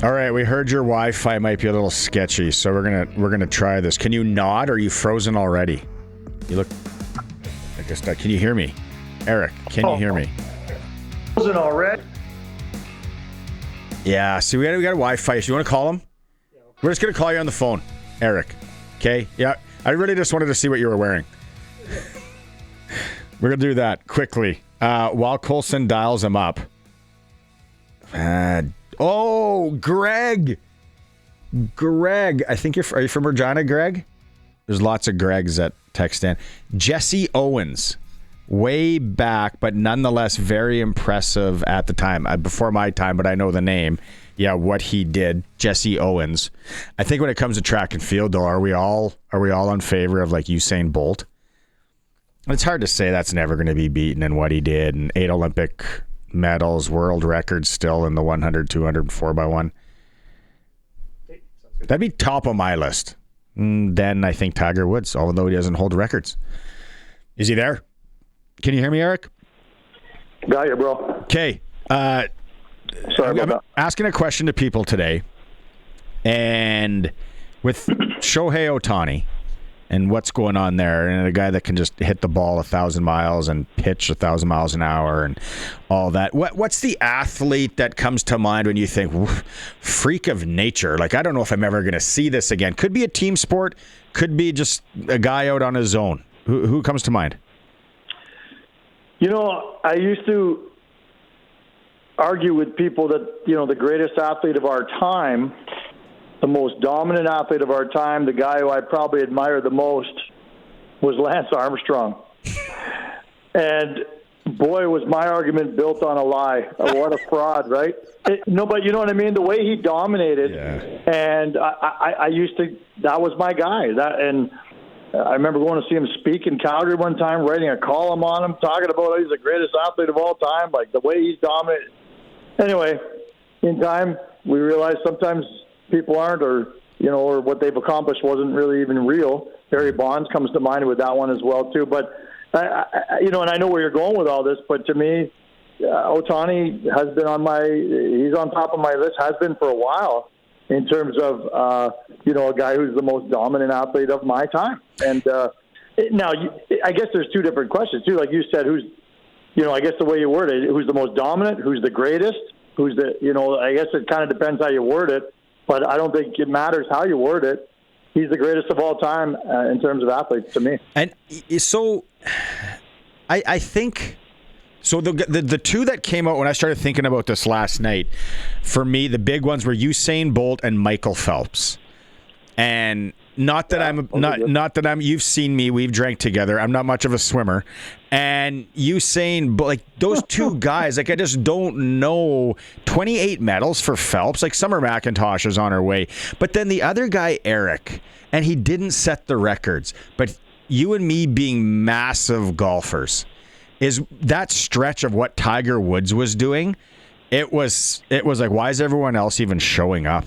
All right, we heard your Wi-Fi might be a little sketchy, so we're gonna try this. Can you nod, or are you frozen already? You look like a stuck. Can you hear me, Eric? Can you hear me? Frozen already? Yeah. See, we got a Wi-Fi issue. You want to call him? We're just gonna call you on the phone, Eric. Okay? Yeah. I really just wanted to see what you were wearing. We're gonna do that quickly while Colson dials him up. Greg. I think are you from Regina, Greg? There's lots of Gregs that text in. Jesse Owens, way back, but nonetheless very impressive at the time. Before my time, but I know the name. Yeah, what he did, Jesse Owens. I think when it comes to track and field, though, are we all in favor of like Usain Bolt? It's hard to say that's never going to be beaten in what he did, and 8 Olympic medals, world records still in the 100, 200, 4x1. That'd be top of my list. Then I think Tiger Woods, although he doesn't hold records. Is he there? Can you hear me, Eric? Got you, bro. Okay. Sorry about that. Asking a question to people today, and with Shohei Ohtani and what's going on there, and a guy that can just hit the ball 1,000 miles and pitch 1,000 miles an hour and all that. What's the athlete that comes to mind when you think freak of nature? Like, I don't know if I'm ever going to see this again. Could be a team sport, could be just a guy out on his own. Who comes to mind? You know, I used to argue with people that, the greatest athlete of our time, the most dominant athlete of our time, the guy who I probably admire the most, was Lance Armstrong. And boy, was my argument built on a lie. What a fraud, right? But you know what I mean? The way he dominated, and I used to, that was my guy. And I remember going to see him speak in Calgary one time, writing a column on him, talking about how he's the greatest athlete of all time, like the way he's dominated. Anyway, in time, we realized sometimes people aren't, or what they've accomplished wasn't really even real. Barry Bonds comes to mind with that one as well too. But and I know where you're going with all this, but to me, Ohtani has been he's on top of my list, has been for a while, in terms of a guy who's the most dominant athlete of my time. And now, I guess there's two different questions too. Like you said, who's, I guess the way you word it, who's the most dominant, who's the greatest, who's the, I guess it kind of depends how you word it. But I don't think it matters how you word it. He's the greatest of all time in terms of athletes to me. And so I think so the two that came out when I started thinking about this last night, for me, the big ones were Usain Bolt and Michael Phelps. And not that you've seen me, we've drank together. I'm not much of a swimmer. And Usain, like those two guys, like I just don't know. 28 medals for Phelps, like Summer McIntosh is on her way. But then the other guy, Eric, and he didn't set the records. But you and me being massive golfers, is that stretch of what Tiger Woods was doing, it was like, why is everyone else even showing up?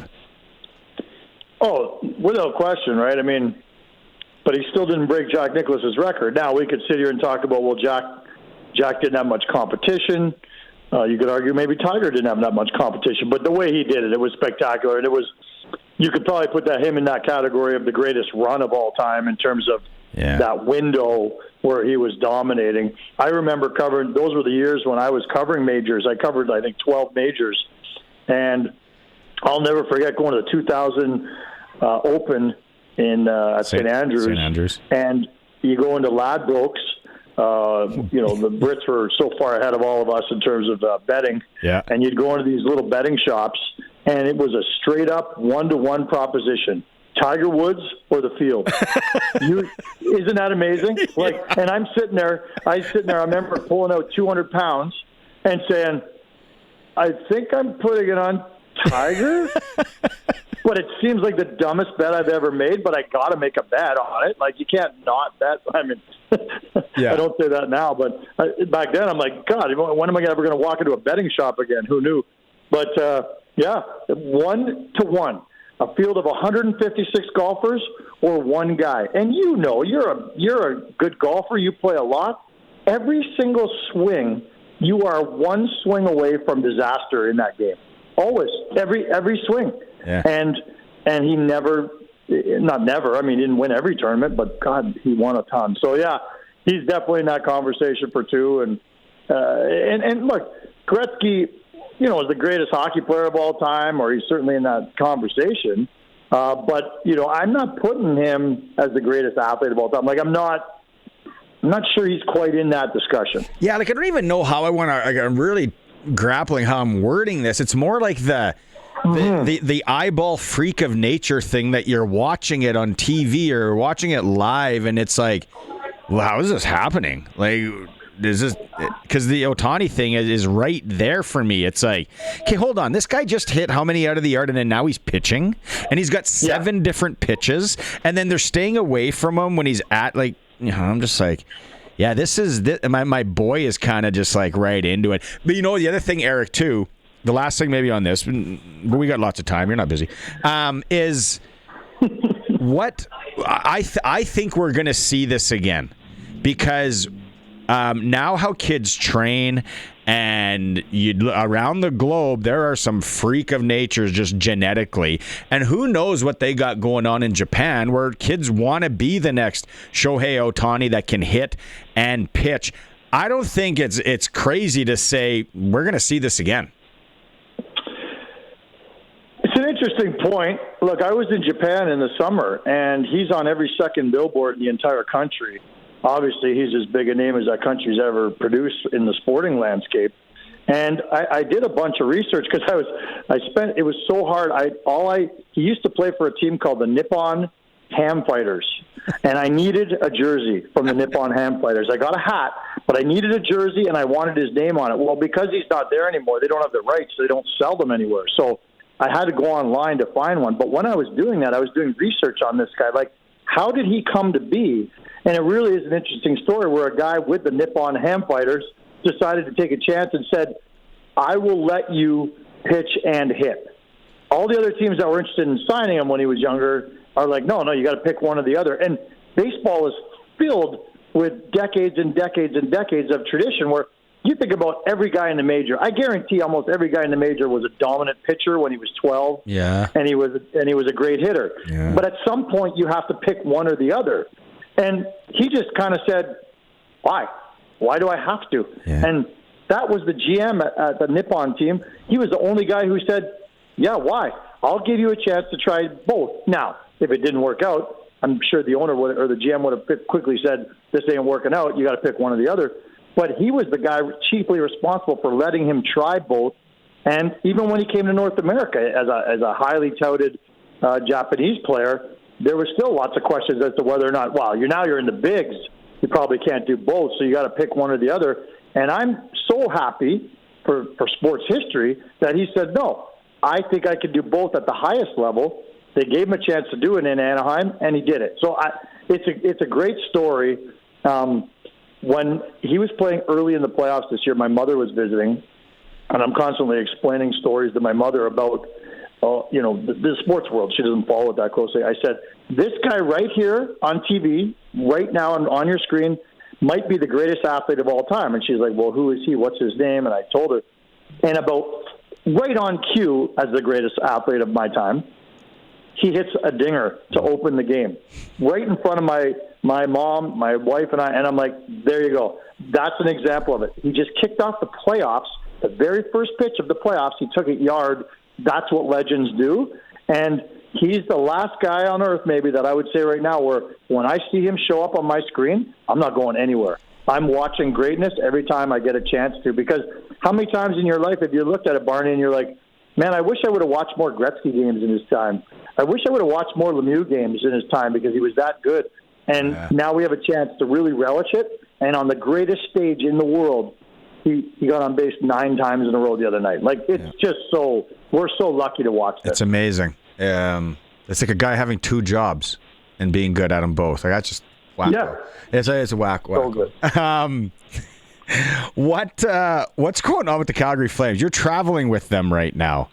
Oh, without question, right? I mean, but he still didn't break Jack Nicklaus's record. Now, we could sit here and talk about, well, Jack didn't have much competition. You could argue maybe Tiger didn't have that much competition. But the way he did it, it was spectacular. And you could probably put him in that category of the greatest run of all time in terms of that window where he was dominating. I remember those were the years when I was covering majors. I covered, I think, 12 majors. And I'll never forget going to the 2000 Open at St. Andrews. And you go into Ladbrokes. The Brits were so far ahead of all of us in terms of betting. Yeah. And you'd go into these little betting shops, and it was a straight-up 1-to-1 proposition. Tiger Woods or the field. Isn't that amazing? And I'm sitting there. I remember pulling out 200 pounds and saying, I think I'm putting it on Tiger. But it seems like the dumbest bet I've ever made, but I got to make a bet on it. Like, you can't not bet. I mean, I don't say that now, but back then I'm like, God, when am I ever going to walk into a betting shop again? Who knew? But, 1-to-1. A field of 156 golfers or one guy. And you're a good golfer. You play a lot. Every single swing, you are one swing away from disaster in that game. always, every swing. Yeah. And he never, not never, I mean, he didn't win every tournament, but God, he won a ton. So yeah, he's definitely in that conversation for two. And look, Gretzky, is the greatest hockey player of all time, or he's certainly in that conversation. But I'm not putting him as the greatest athlete of all time. Like, I'm not sure he's quite in that discussion. Yeah, like I don't even know how I want to. I'm really grappling how I'm wording this. It's more like the eyeball freak of nature thing that you're watching it on TV or watching it live, and it's like, well, how is this happening? Like, is this because the Ohtani thing is right there for me? It's like, okay, hold on, this guy just hit how many out of the yard, and then now he's pitching, and he's got 7 different pitches, and then they're staying away from him when he's at like. I'm just like, yeah, this is my boy is kind of just like right into it. But the other thing, Eric, too, the last thing maybe on this, but we got lots of time. You're not busy. Is what I think we're going to see this again because now how kids train and around the globe, there are some freak of natures just genetically. And who knows what they got going on in Japan where kids want to be the next Shohei Ohtani that can hit and pitch. I don't think it's crazy to say we're going to see this again. It's an interesting point. Look, I was in Japan in the summer, and he's on every second billboard in the entire country. Obviously, he's as big a name as that country's ever produced in the sporting landscape. And I did a bunch of research because it was so hard. He used to play for a team called the Nippon Ham Fighters, and I needed a jersey from the Nippon Ham Fighters. I got a hat, but I needed a jersey, and I wanted his name on it. Well, because he's not there anymore, they don't have the rights, so they don't sell them anywhere. So I had to go online to find one. But when I was doing that, I was doing research on this guy. Like, how did he come to be? And it really is an interesting story where a guy with the Nippon Ham Fighters decided to take a chance and said, I will let you pitch and hit. All the other teams that were interested in signing him when he was younger are like, no, you got to pick one or the other. And baseball is filled with decades and decades and decades of tradition where you think about every guy in the major. I guarantee almost every guy in the major was a dominant pitcher when he was 12. Yeah. And he was a great hitter. Yeah. But at some point you have to pick one or the other. And he just kind of said, why? Why do I have to? Yeah. And that was the GM at the Nippon team. He was the only guy who said, yeah, why? I'll give you a chance to try both. Now, if it didn't work out, I'm sure the owner would, or the GM would have quickly said, this ain't working out. You got to pick one or the other. But he was the guy chiefly responsible for letting him try both. And even when he came to North America as a highly touted Japanese player, there were still lots of questions as to whether or not, wow, you're in the bigs. You probably can't do both, so you got to pick one or the other. And I'm so happy for sports history that he said, no, I think I could do both at the highest level. They gave him a chance to do it in Anaheim, and he did it. So it's a great story. When he was playing early in the playoffs this year, my mother was visiting, and I'm constantly explaining stories to my mother about the sports world. She doesn't follow it that closely. I said, this guy right here on TV, right now on your screen, might be the greatest athlete of all time. And she's like, well, who is he? What's his name? And I told her. And about right on cue as the greatest athlete of my time, he hits a dinger to open the game right in front of my mom, my wife, and I. And I'm like, there you go. That's an example of it. He just kicked off the playoffs, the very first pitch of the playoffs. He took it yard. That's what legends do. And he's the last guy on earth maybe that I would say right now where when I see him show up on my screen, I'm not going anywhere. I'm watching greatness every time I get a chance to, because how many times in your life have you looked at a Barney and you're like, man, I wish I would have watched more Gretzky games in his time. I wish I would have watched more Lemieux games in his time because he was that good. And now we have a chance to really relish it. And on the greatest stage in the world, he got on base 9 times in a row the other night. Like, it's just so, we're so lucky to watch that. It's amazing. It's like a guy having 2 jobs and being good at them both. Like, that's just wacko. Yeah. It's a whack. So good. What's going on with the Calgary Flames? You're traveling with them right now.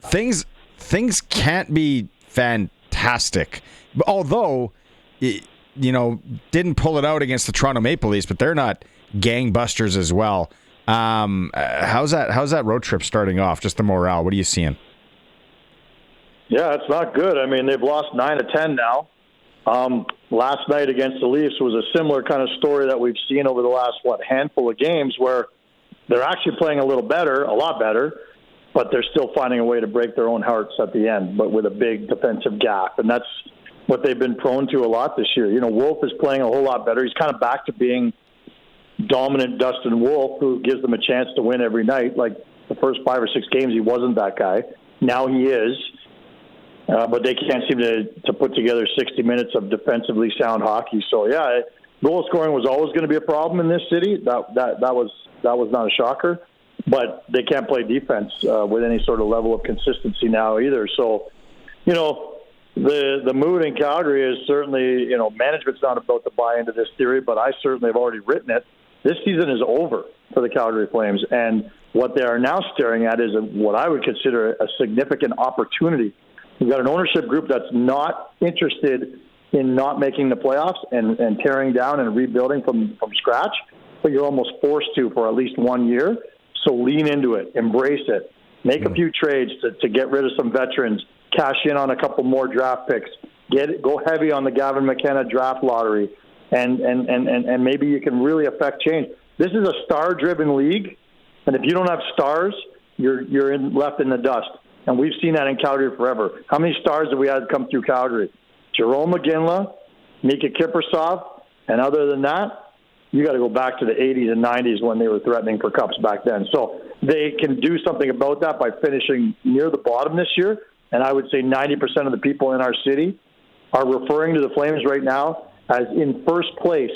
Things can't be fantastic. Although, didn't pull it out against the Toronto Maple Leafs, but they're not gangbusters as well. How's that road trip starting off? Just the morale. What are you seeing? Yeah, it's not good. I mean, they've lost 9 of 10 now. Last night against the Leafs was a similar kind of story that we've seen over the last, handful of games where they're actually playing a lot better, but they're still finding a way to break their own hearts at the end, but with a big defensive gap. And that's what they've been prone to a lot this year. Wolf is playing a whole lot better. He's kind of back to being dominant Dustin Wolf, who gives them a chance to win every night. Like the first 5 or 6 games, he wasn't that guy. Now he is. But they can't seem to put together 60 minutes of defensively sound hockey. So, yeah, goal scoring was always going to be a problem in this city. That was not a shocker. But they can't play defense with any sort of level of consistency now either. So, the mood in Calgary is certainly, management's not about to buy into this theory, but I certainly have already written it. This season is over for the Calgary Flames. And what they are now staring at is what I would consider a significant opportunity. You've got an ownership group that's not interested in not making the playoffs and tearing down and rebuilding from scratch, but you're almost forced to for at least 1 year. So lean into it, embrace it, make a few trades to get rid of some veterans, cash in on a couple more draft picks, go heavy on the Gavin McKenna draft lottery, and maybe you can really affect change. This is a star-driven league, and if you don't have stars, you're left in the dust. And we've seen that in Calgary forever. How many stars have we had come through Calgary? Jerome McGinley, Mika Kiprusoff, and other than that, you got to go back to the 80s and 90s when they were threatening for cups back then. So they can do something about that by finishing near the bottom this year. And I would say 90% of the people in our city are referring to the Flames right now as in first place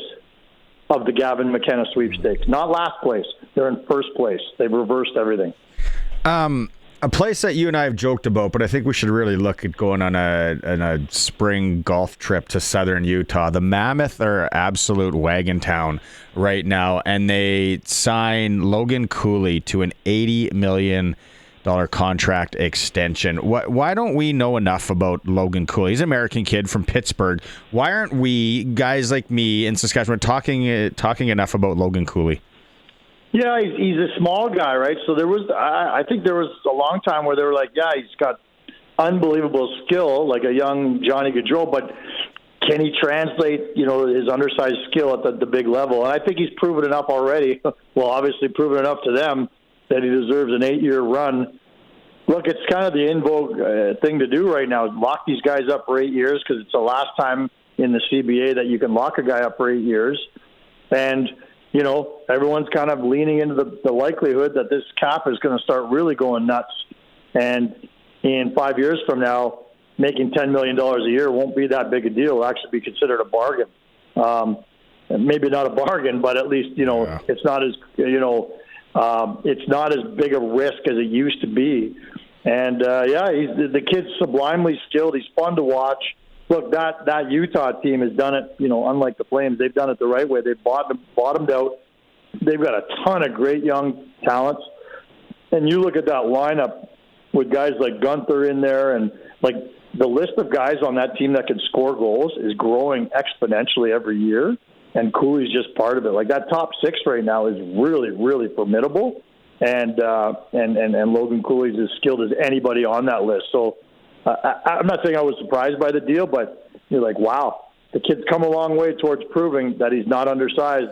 of the Gavin McKenna sweepstakes. Not last place. They're in first place. They've reversed everything. A place that you and I have joked about, but I think we should really look at going on a spring golf trip to southern Utah. The Mammoth are absolute wagon town right now, and they sign Logan Cooley to an $80 million contract extension. Why don't we know enough about Logan Cooley? He's an American kid from Pittsburgh. Why aren't we, guys like me in Saskatchewan, talking enough about Logan Cooley? Yeah, he's a small guy, right? So I think there was a long time where they were like, yeah, he's got unbelievable skill, like a young Johnny Gaudreau, but can he translate, his undersized skill at the big level? And I think he's proven enough already. Well, obviously proven enough to them that he deserves an 8-year run. Look, it's kind of the in vogue thing to do right now, is lock these guys up for 8 years because it's the last time in the CBA that you can lock a guy up for 8 years. And everyone's kind of leaning into the likelihood that this cap is going to start really going nuts. And in 5 years from now, making $10 million a year won't be that big a deal. It'll actually be considered a bargain. Maybe not a bargain, but at least, it's not as, it's not as big a risk as it used to be. And, the kid's sublimely skilled. He's fun to watch. Look, that Utah team has done it, unlike the Flames, they've done it the right way. They've bottomed out. They've got a ton of great young talents. And you look at that lineup with guys like Gunther in there, and like the list of guys on that team that can score goals is growing exponentially every year. And Cooley's just part of it. Like that top 6 right now is really, really formidable. And Logan Cooley's as skilled as anybody on that list. So, I'm not saying I was surprised by the deal, but you're like, wow, the kid's come a long way towards proving that he's not undersized.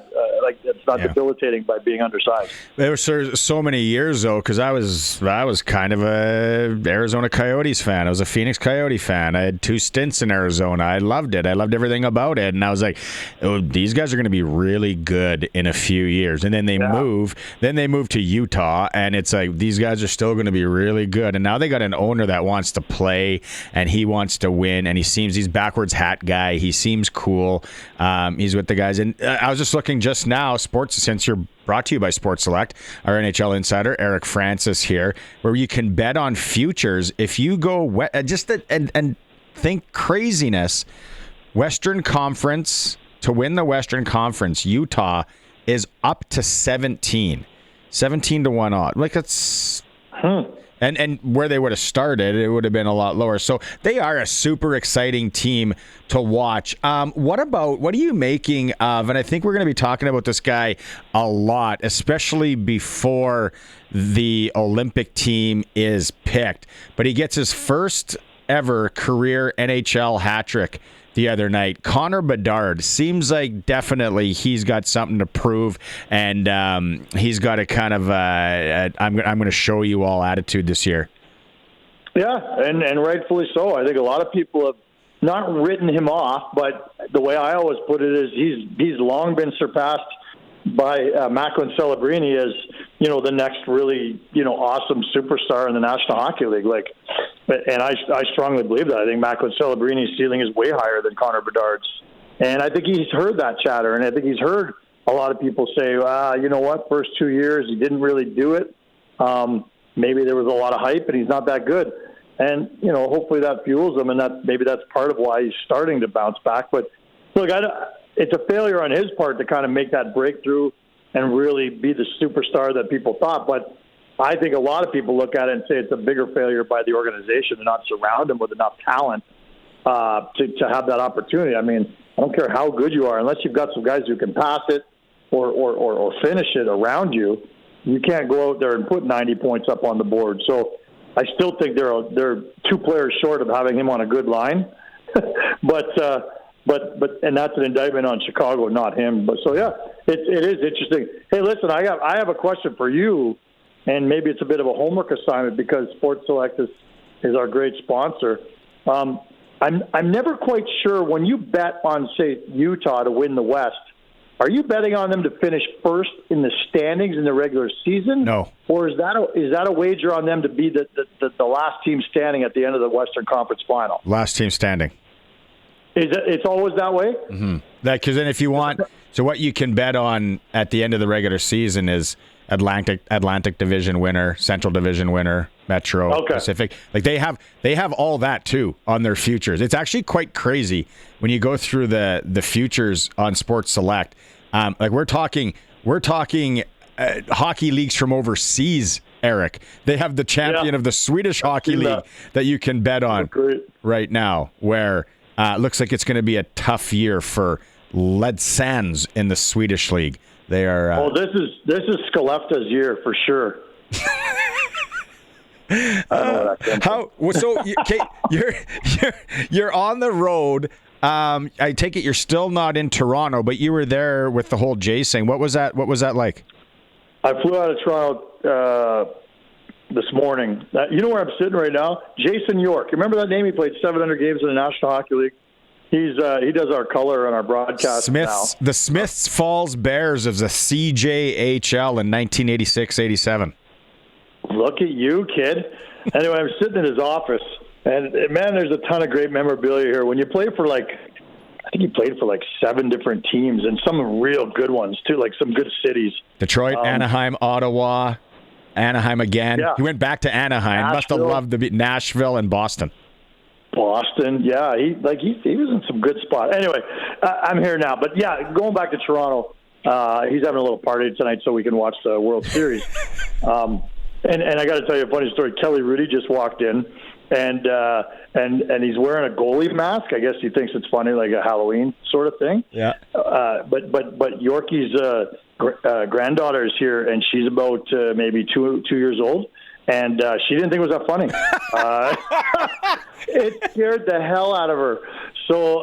It's not debilitating by being undersized. There were so many years though, because I was kind of a Arizona Coyotes fan. I was a Phoenix Coyote fan. I had 2 stints in Arizona. I loved it. I loved everything about it. And I was like, oh, these guys are going to be really good in a few years. And then they move to Utah, and it's like these guys are still going to be really good. And now they got an owner that wants to play and he wants to win. And he's backwards hat guy. He seems cool. He's with the guys. And I was just looking just now, since you're brought to you by Sports Select, our NHL insider, Eric Francis here, where you can bet on futures. If you go and think craziness, Western Conference, to win the Western Conference, Utah is up to 17 to 1 odd. Like And where they would have started, it would have been a lot lower. So they are a super exciting team to watch. What are you making of, and I think we're going to be talking about this guy a lot, especially before the Olympic team is picked, but he gets his first ever career NHL hat trick the other night. Connor Bedard seems like definitely he's got something to prove, and he's got a kind of I'm going to show you all attitude this year. Yeah, and rightfully so. I think a lot of people have not written him off, but the way I always put it is he's long been surpassed by Macklin Celebrini as, the next really, awesome superstar in the National Hockey League. And I strongly believe that. I think Macklin Celebrini's ceiling is way higher than Connor Bedard's. And I think he's heard that chatter, and I think he's heard a lot of people say, you know what, first 2 years, he didn't really do it. Maybe there was a lot of hype, and he's not that good. And, hopefully that fuels him, and maybe that's part of why he's starting to bounce back. But, look, it's a failure on his part to kind of make that breakthrough and really be the superstar that people thought. But I think a lot of people look at it and say it's a bigger failure by the organization to not surround him with enough talent to have that opportunity. I mean, I don't care how good you are, unless you've got some guys who can pass it or finish it around you, you can't go out there and put 90 points up on the board. So I still think they're 2 players short of having him on a good line. But and that's an indictment on Chicago, not him. But so yeah, it is interesting. Hey, listen, I have a question for you, and maybe it's a bit of a homework assignment because Sports Select is our great sponsor. I'm never quite sure when you bet on, say, Utah to win the West. Are you betting on them to finish first in the standings in the regular season? No. Or is that a wager on them to be the last team standing at the end of the Western Conference Final? Last team standing. It's always that way? Mm-hmm. Because then if you want, so what you can bet on at the end of the regular season is Atlantic Division winner, Central Division winner, Metro, Pacific. Like they have all that too on their futures. It's actually quite crazy when you go through the futures on Sports Select. Like we're talking hockey leagues from overseas, Eric. They have the champion of the Swedish Hockey League that you can bet on right now, where looks like it's going to be a tough year for Leksands in the Swedish league. They are. This is Skellefteå's year for sure. You're on the road. I take it you're still not in Toronto, but you were there with the whole Jason. What was that like? I flew out of Toronto this morning. You know where I'm sitting right now? Jason York. You remember that name? He played 700 games in the National Hockey League. He does our color on our broadcast now. The Smiths Falls Bears of the CJHL in 1986-87. Look at you, kid. Anyway, I'm sitting in his office, and man, there's a ton of great memorabilia here. When you play for I think he played for 7 different teams, and some real good ones too, like some good cities. Detroit, Anaheim, Ottawa, Anaheim again. Yeah. He went back to Anaheim. Nashville. Must have loved to be Nashville and Boston. Boston, yeah, he was in some good spots. Anyway, I'm here now, but yeah, going back to Toronto, he's having a little party tonight so we can watch the World Series. And I got to tell you a funny story. Kelly Rudy just walked in, and he's wearing a goalie mask. I guess he thinks it's funny, like a Halloween sort of thing. Yeah. But Yorkie's granddaughter is here, and she's about maybe two years old. And she didn't think it was that funny. It scared the hell out of her. So,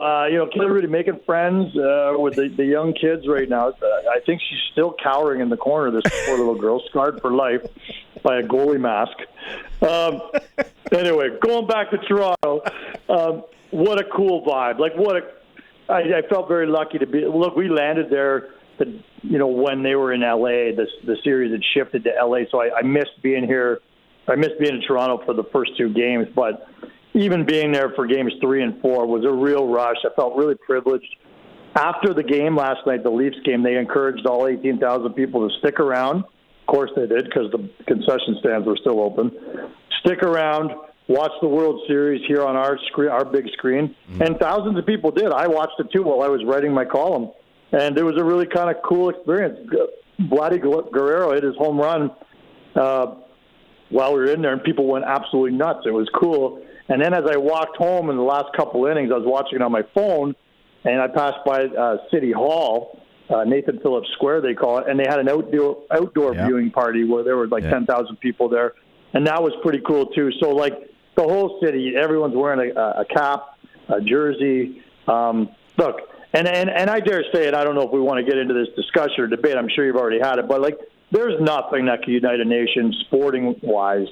Kelly Rudy making friends with the young kids right now. I think she's still cowering in the corner, this poor little girl, scarred for life by a goalie mask. Anyway, going back to Toronto, what a cool vibe. I felt very lucky to be. Look, we landed there, when they were in L.A., the series had shifted to L.A., so I missed being here. I missed being in Toronto for the first 2 games, but even being there for games 3 and 4 was a real rush. I felt really privileged. After the game last night, the Leafs game, they encouraged all 18,000 people to stick around. Of course they did, because the concession stands were still open. Stick around, watch the World Series here on our screen, our big screen, and thousands of people did. I watched it too while I was writing my column, and it was a really kind of cool experience. Vladdy Guerrero hit his home run. while we were in there, and people went absolutely nuts. It was cool. And then as I walked home in the last couple innings, I was watching it on my phone, and I passed by City Hall, Nathan Phillips Square, they call it, and they had an outdoor viewing party where there were like 10,000 people there, and that was pretty cool too. So like the whole city, everyone's wearing a cap, a jersey. Look, and I dare say it. I don't know if we want to get into this discussion or debate. I'm sure you've already had it, but like there's nothing that can unite a nation sporting wise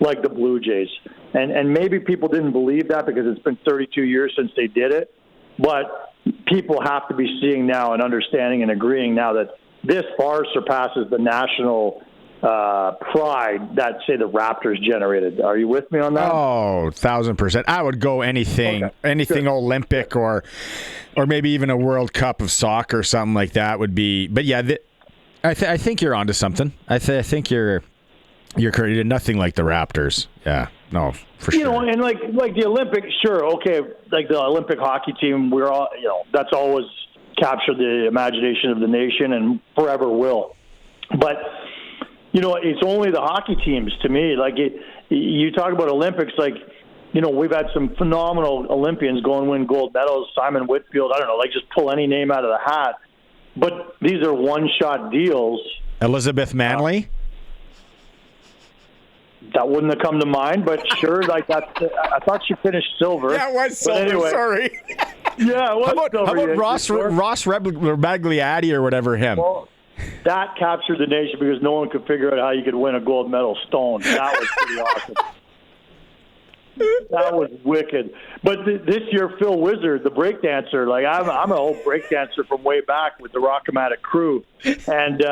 like the Blue Jays. And maybe people didn't believe that because it's been 32 years since they did it, but people have to be seeing now and understanding and agreeing now that this far surpasses the national pride that, say, the Raptors generated. Are you with me on that? Oh, 1,000%. I would go anything Olympic or maybe even a World Cup of soccer or something like that would be. But yeah, I think you're onto something. I think you're correct. Nothing like the Raptors. Yeah, no, for sure. You know, and like the Olympics, sure, okay, like the Olympic hockey team, we're all, you know, that's always captured the imagination of the nation and forever will. But you know, it's only the hockey teams to me. Like you talk about Olympics, like, you know, we've had some phenomenal Olympians go and win gold medals. Simon Whitfield, I don't know, like just pull any name out of the hat. But these are one-shot deals. Elizabeth Manley. That wouldn't have come to mind, but sure, like that. I thought she finished silver. Yeah, it was silver. Anyway. Sorry. Yeah, it was silver. How about Ross Rebagliati or whatever him? Well, that captured the nation because no one could figure out how you could win a gold medal stone. That was pretty awesome. That was wicked. But this year, Phil Wizard, the breakdancer, like I'm an old breakdancer from way back with the Rockomatic crew, and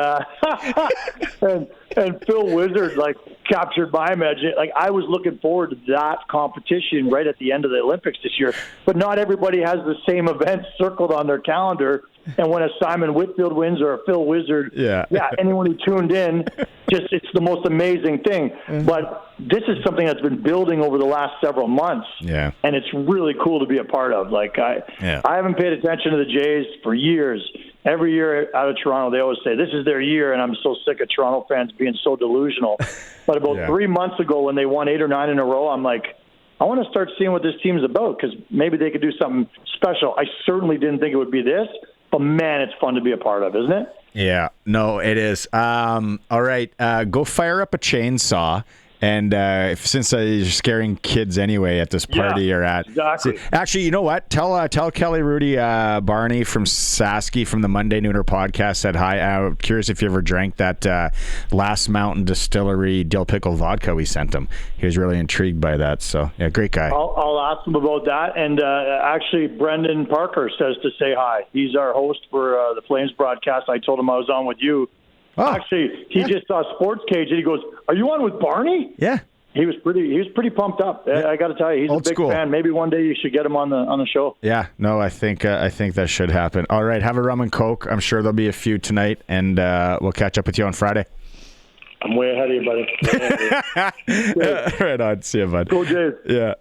and Phil Wizard like captured my imagination. Like I was looking forward to that competition right at the end of the Olympics this year. But not everybody has the same events circled on their calendar. And when a Simon Whitfield wins or a Phil Wizard, anyone who tuned in, it's the most amazing thing. But this is something that's been building over the last several months, and it's really cool to be a part of. Like I haven't paid attention to the Jays for years. Every year out of Toronto, they always say this is their year, and I'm so sick of Toronto fans being so delusional. But about 3 months ago, when they won 8 or 9 in a row, I'm like, I want to start seeing what this team's about because maybe they could do something special. I certainly didn't think it would be this. But man, it's fun to be a part of, isn't it? Yeah, no, it is. All right, go fire up a chainsaw. And since you're scaring kids anyway at this party you're at. Exactly. Actually, you know what? Tell Kelly Rudy Barney from Sasky from the Monday Nooner podcast said hi. I'm curious if you ever drank that Last Mountain Distillery dill pickle vodka we sent him. He was really intrigued by that. So, yeah, great guy. I'll ask him about that. And actually, Brendan Parker says to say hi. He's our host for the Flames broadcast. I told him I was on with you. Oh, actually, he just saw Sports Cage and he goes, "Are you on with Barney?" Yeah, he was pretty pumped up. Yeah. I got to tell you, he's Old a big school fan. Maybe one day you should get him on the show. Yeah, no, I think that should happen. All right, have a rum and coke. I'm sure there'll be a few tonight, and we'll catch up with you on Friday. I'm way ahead of you, buddy. Right on. See you, bud. Go Jays. Yeah.